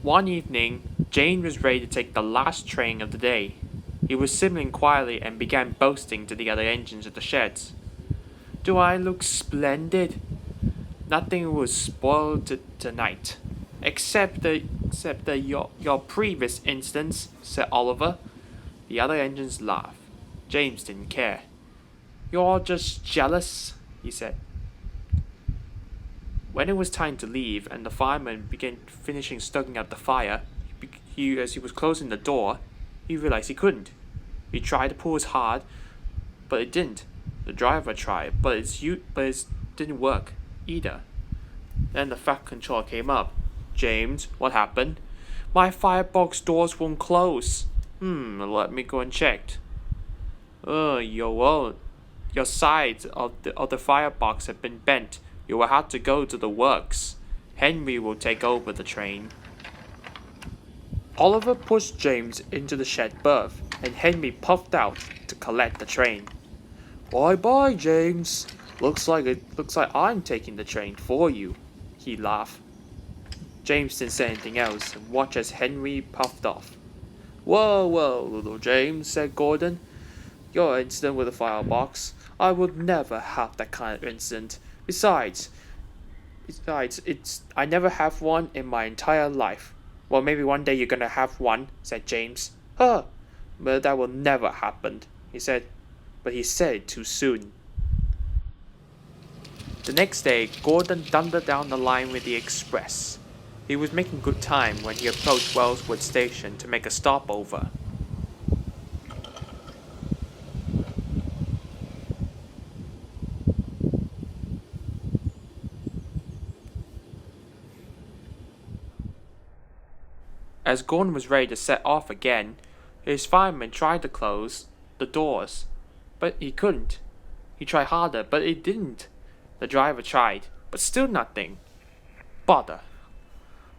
One evening, Jane was ready to take the last train of the day. He was simmering quietly and began boasting to the other engines of the sheds. Do I look splendid? Nothing was spoiled tonight. Except your previous instance, said Oliver. The other engines laughed. James didn't care. You're just jealous, he said. When it was time to leave and the fireman began finishing stoking out the fire, as he was closing the door, he realized he couldn't. He tried to pull as hard, but it didn't. The driver tried, but it didn't work either. Then the fat controller came up. James, what happened? My firebox doors won't close. Let me go and check. Your sides of the firebox have been bent. You will have to go to the works. Henry will take over the train. Oliver pushed James into the shed berth, and Henry puffed out to collect the train. Bye, James. Looks like I'm taking the train for you, he laughed. James didn't say anything else and watched as Henry puffed off. Whoa, little James, said Gordon. Your incident with the firebox. I would never have that kind of incident. Besides, I never have one in my entire life. Well, maybe one day you're gonna have one, said James. But that will never happen, he said. But he said it too soon. The next day, Gordon thundered down the line with the express. He was making good time when he approached Wellswood Station to make a stopover. As Gordon was ready to set off again, his fireman tried to close the doors, but he couldn't. He tried harder, but it didn't. The driver tried, but still nothing. Bother.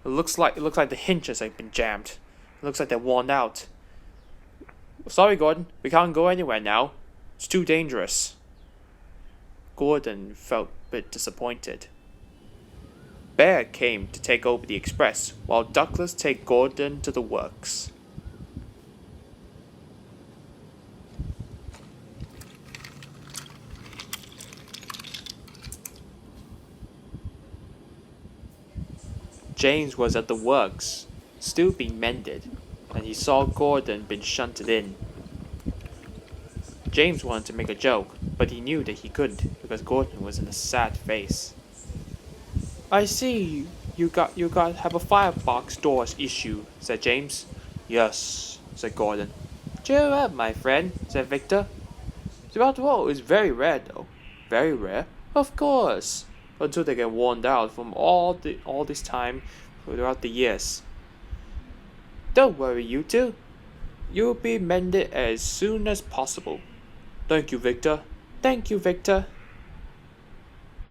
It looks like the hinges have been jammed. It looks like they're worn out. Sorry, Gordon, we can't go anywhere now. It's too dangerous. Gordon felt a bit disappointed. Bear came to take over the express, while Douglas took Gordon to the works. James was at the works, still being mended, and he saw Gordon being shunted in. James wanted to make a joke, but he knew that he couldn't because Gordon was in a sad face. I see you got have a firebox doors issue, said James. Yes, said Gordon. Cheer up, my friend, said Victor. After all, it's very rare though. Very rare? Of course. Until they get worn out from all this time throughout the years. Don't worry, you two. You'll be mended as soon as possible. Thank you, Victor. Thank you, Victor.